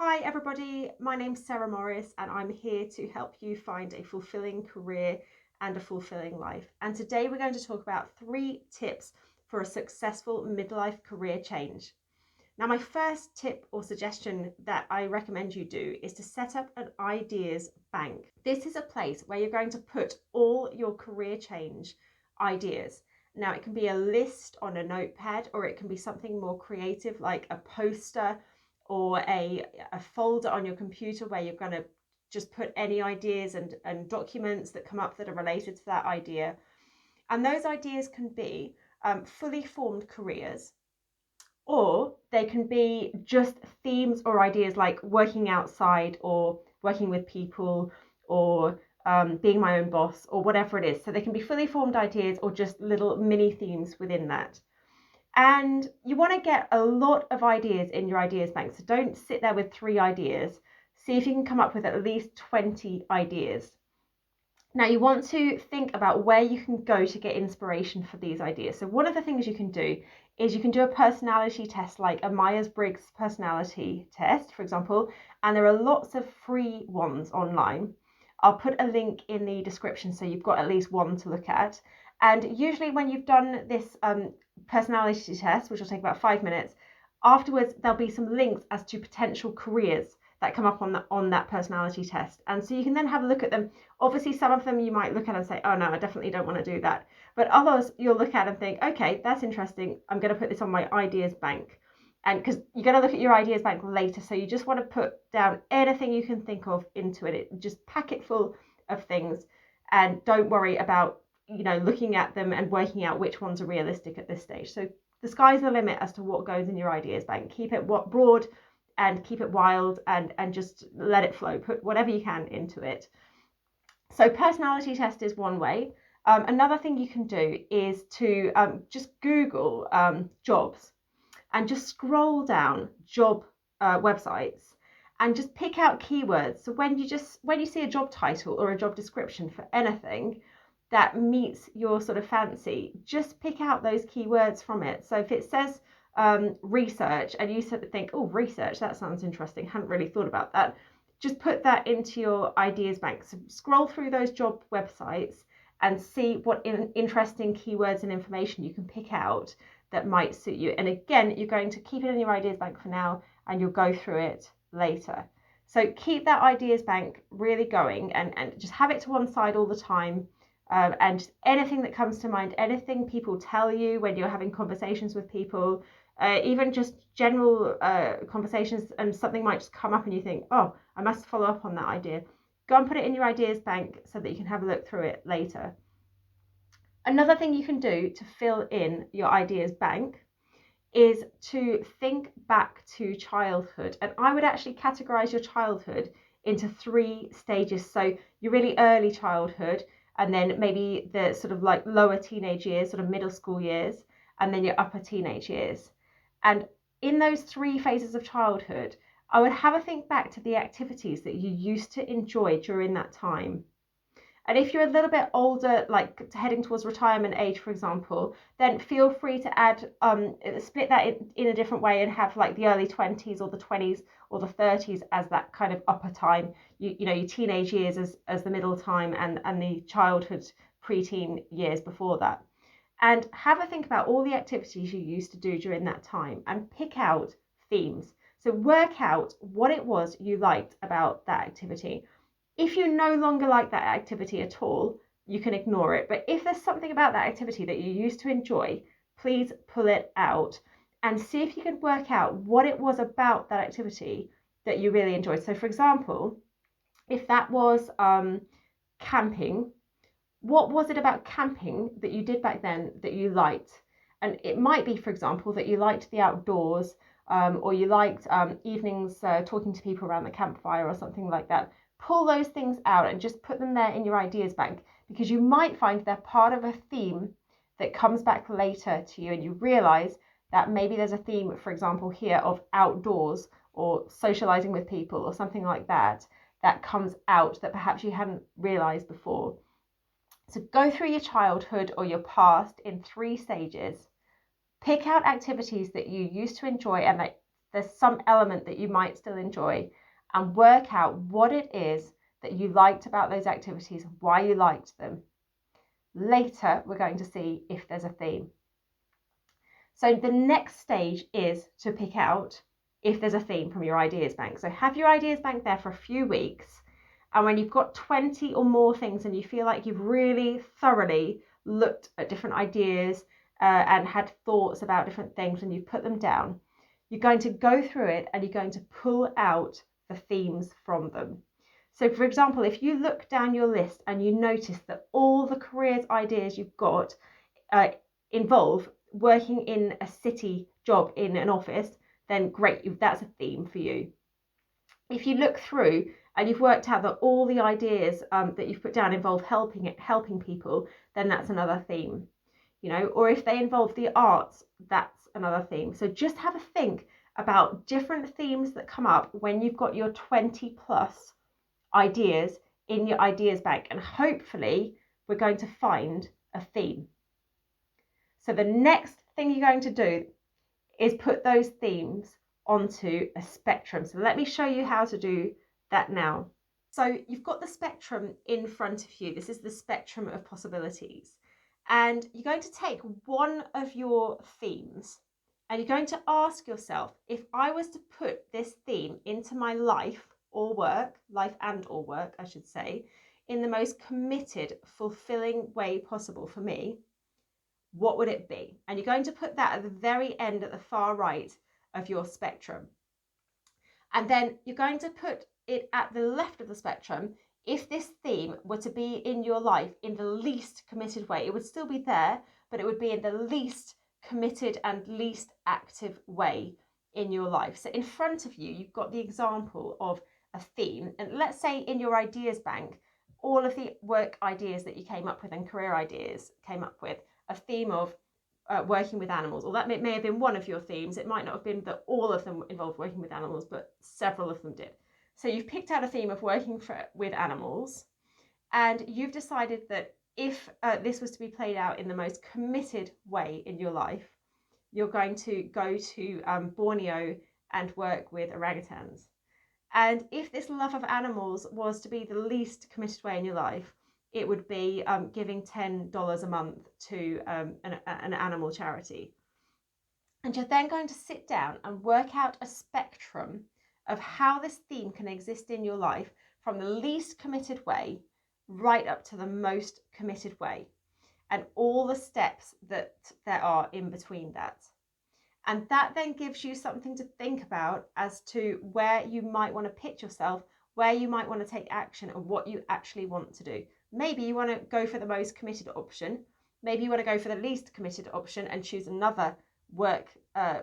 Hi everybody, my name's Sarah Morris and I'm here to help you find a fulfilling career and a fulfilling life. And today we're going to talk about 3 tips for a successful midlife career change. Now, my first tip or suggestion that I recommend you do is to set up an ideas bank. This is a place where you're going to put all your career change ideas. Now, it can be a list on a notepad, or it can be something more creative like a poster or a folder on your computer where you're going to just put any ideas and documents that come up that are related to that idea. And those ideas can be fully formed careers, or they can be just themes or ideas like working outside or working with people or being my own boss or whatever it is. So they can be fully formed ideas or just little mini themes within that. And you want to get a lot of ideas in your ideas bank. So don't sit there with 3 ideas. See if you can come up with at least 20 ideas. Now you want to think about where you can go to get inspiration for these ideas. So one of the things you can do is you can do a personality test, like a Myers-Briggs personality test, for example, and there are lots of free ones online. I'll put a link in the description so you've got at least one to look at. And usually when you've done this personality test, which will take about 5 minutes, afterwards there'll be some links as to potential careers that come up on that personality test. And so you can then have a look at them. Obviously, some of them you might look at and say, oh no, I definitely don't want to do that. But others you'll look at and think, okay, that's interesting. I'm going to put this on my ideas bank. And because you're going to look at your ideas bank later. So you just want to put down anything you can think of into it. Just pack it full of things and don't worry about, looking at them and working out which ones are realistic at this stage. So the sky's the limit as to what goes in your ideas bank. Keep it broad and keep it wild and just let it flow. Put whatever you can into it. So personality test is one way. Another thing you can do is to just Google jobs and just scroll down job websites and just pick out keywords. So when you see a job title or a job description for anything that meets your sort of fancy, just pick out those keywords from it. So if it says research and you sort of think, oh, research, that sounds interesting, hadn't really thought about that, just put that into your ideas bank. So scroll through those job websites and see what interesting keywords and information you can pick out that might suit you. And again, you're going to keep it in your ideas bank for now and you'll go through it later. So keep that ideas bank really going and just have it to one side all the time. And anything that comes to mind, anything people tell you when you're having conversations with people, even just general conversations, and something might just come up and you think, oh, I must follow up on that idea. Go and put it in your ideas bank so that you can have a look through it later. Another thing you can do to fill in your ideas bank is to think back to childhood. And I would actually categorize your childhood into 3 stages. So your really early childhood, and then maybe the sort of like lower teenage years, sort of middle school years, and then your upper teenage years. And in those 3 phases of childhood, I would have a think back to the activities that you used to enjoy during that time. And if you're a little bit older, like heading towards retirement age, for example, then feel free to add, split that in a different way and have like the early 20s or the 20s or the 30s as that kind of upper time. Your teenage years as the middle time and the childhood preteen years before that. And have a think about all the activities you used to do during that time and pick out themes. So work out what it was you liked about that activity. If you no longer like that activity at all, you can ignore it. But if there's something about that activity that you used to enjoy, please pull it out and see if you can work out what it was about that activity that you really enjoyed. So for example, if that was camping, what was it about camping that you did back then that you liked? And it might be, for example, that you liked the outdoors, or you liked evenings talking to people around the campfire or something like that. Pull those things out and just put them there in your ideas bank, because you might find they're part of a theme that comes back later to you, and you realize that maybe there's a theme, for example, here of outdoors or socializing with people or something like that comes out that perhaps you hadn't realized before. So go through your childhood or your past in 3 stages. Pick out activities that you used to enjoy and that there's some element that you might still enjoy, and work out what it is that you liked about those activities, why you liked them. Later, we're going to see if there's a theme. So the next stage is to pick out if there's a theme from your ideas bank. So have your ideas bank there for a few weeks. And when you've got 20 or more things and you feel like you've really thoroughly looked at different ideas and had thoughts about different things and you've put them down, you're going to go through it and you're going to pull out the themes from them. So for example, if you look down your list and you notice that all the careers ideas you've got involve working in a city job in an office, then great, that's a theme for you. If you look through and you've worked out that all the ideas that you've put down involve helping people, then that's another theme. Or if they involve the arts, that's another theme. So just have a think about different themes that come up when you've got your 20 plus ideas in your ideas bank, and hopefully we're going to find a theme. So the next thing you're going to do is put those themes onto a spectrum. So let me show you how to do that now. So you've got the spectrum in front of you. This is the spectrum of possibilities. And you're going to take one of your themes and you're going to ask yourself, if I was to put this theme into my life and or work, I should say, in the most committed, fulfilling way possible for me, what would it be? And you're going to put that at the very end, at the far right of your spectrum. And then you're going to put it at the left of the spectrum. If this theme were to be in your life in the least committed way, it would still be there, but it would be in the least committed and least active way in your life. So in front of you, you've got the example of a theme. And let's say in your ideas bank, all of the work ideas that you came up with and career ideas came up with a theme of working with animals, or that may have been one of your themes. It might not have been that all of them involved working with animals, but several of them did. So you've picked out a theme of working with animals, and you've decided that if this was to be played out in the most committed way in your life, you're going to go to Borneo and work with orangutans. And if this love of animals was to be the least committed way in your life, it would be giving $10 a month to an animal charity. And you're then going to sit down and work out a spectrum of how this theme can exist in your life from the least committed way right up to the most committed way, and all the steps that there are in between that. And that then gives you something to think about as to where you might want to pitch yourself, where you might want to take action, and what you actually want to do. Maybe you want to go for the most committed option. Maybe you want to go for the least committed option and choose another work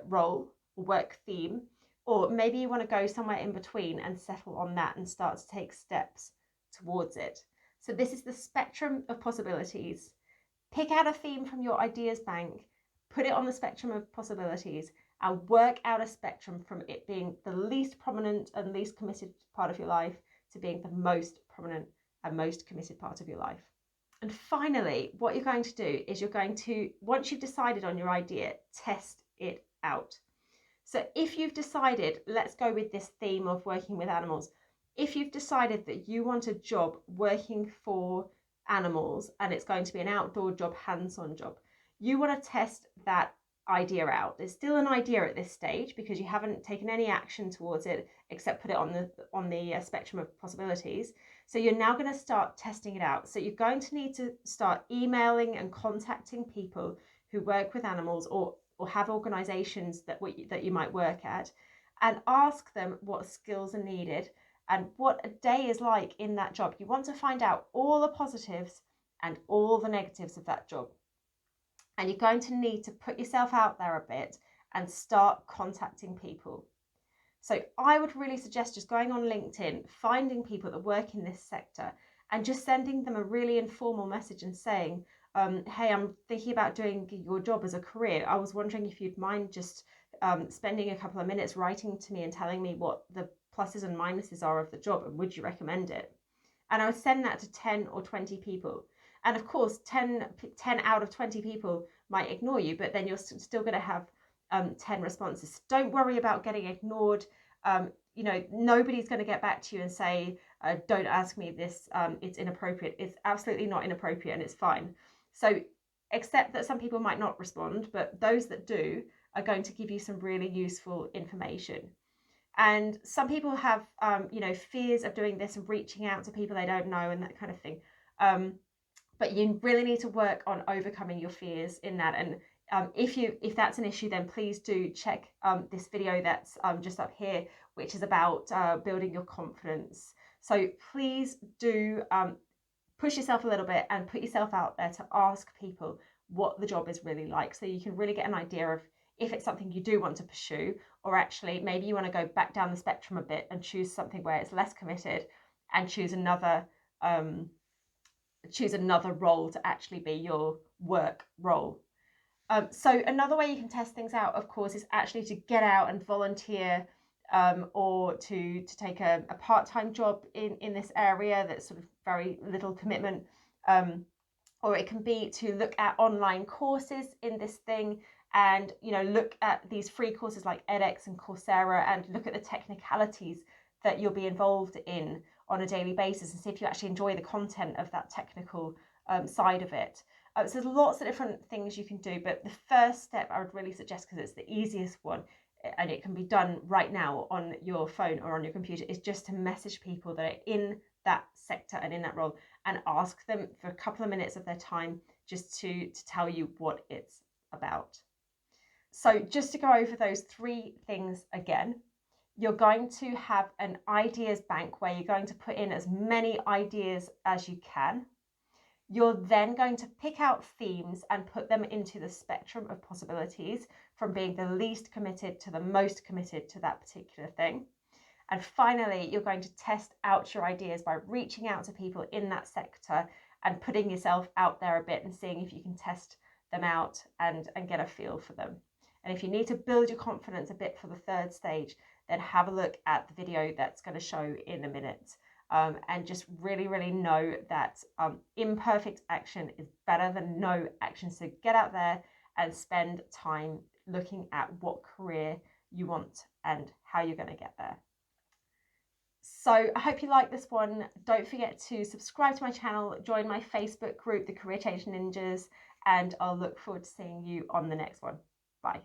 role or work theme. Or maybe you want to go somewhere in between and settle on that and start to take steps towards it. So this is the spectrum of possibilities. Pick out a theme from your ideas bank, put it on the spectrum of possibilities, and work out a spectrum from it being the least prominent and least committed part of your life to being the most prominent and most committed part of your life. And finally, what you're going to do is you're going to, once you've decided on your idea, test it out. So if you've decided, let's go with this theme of working with animals. If you've decided that you want a job working for animals and it's going to be an outdoor job, hands-on job, you want to test that idea out. It's still an idea at this stage because you haven't taken any action towards it except put it on the spectrum of possibilities. So you're now going to start testing it out. So you're going to need to start emailing and contacting people who work with animals or have organizations that you might work at, and ask them what skills are needed and what a day is like in that job. You want to find out all the positives and all the negatives of that job. And you're going to need to put yourself out there a bit and start contacting people. So I would really suggest just going on LinkedIn, finding people that work in this sector and just sending them a really informal message and saying, hey, I'm thinking about doing your job as a career. I was wondering if you'd mind just spending a couple of minutes writing to me and telling me what the pluses and minuses are of the job, and would you recommend it? And I would send that to 10 or 20 people. And of course, 10 out of 20 people might ignore you, but then you're still going to have 10 responses. Don't worry about getting ignored. You know, nobody's going to get back to you and say, don't ask me this, it's inappropriate. It's absolutely not inappropriate, and it's fine. So accept that some people might not respond, but those that do are going to give you some really useful information. And some people have, you know, fears of doing this and reaching out to people they don't know and that kind of thing. But you really need to work on overcoming your fears in that. And if that's an issue, then please do check this video that's just up here, which is about building your confidence. So please do push yourself a little bit and put yourself out there to ask people what the job is really like, so you can really get an idea of if it's something you do want to pursue, or actually maybe you want to go back down the spectrum a bit and choose something where it's less committed and choose another role to actually be your work role. So another way you can test things out, of course, is actually to get out and volunteer, or to take a part-time job in this area that's sort of very little commitment. Or it can be to look at online courses in this thing, and, you know, look at these free courses like edX and Coursera, and look at the technicalities that you'll be involved in on a daily basis, and see if you actually enjoy the content of that technical side of it. So there's lots of different things you can do, but the first step I would really suggest, because it's the easiest one and it can be done right now on your phone or on your computer, is just to message people that are in that sector and in that role, and ask them for a couple of minutes of their time just to tell you what it's about. So just to go over those 3 things again, you're going to have an ideas bank where you're going to put in as many ideas as you can. You're then going to pick out themes and put them into the spectrum of possibilities, from being the least committed to the most committed to that particular thing. And finally, you're going to test out your ideas by reaching out to people in that sector and putting yourself out there a bit and seeing if you can test them out and get a feel for them. And if you need to build your confidence a bit for the 3rd stage, then have a look at the video that's going to show in a minute. And just really, really know that imperfect action is better than no action. So get out there and spend time looking at what career you want and how you're going to get there. So I hope you like this one. Don't forget to subscribe to my channel, join my Facebook group, the Career Change Ninjas, and I'll look forward to seeing you on the next one. Bye.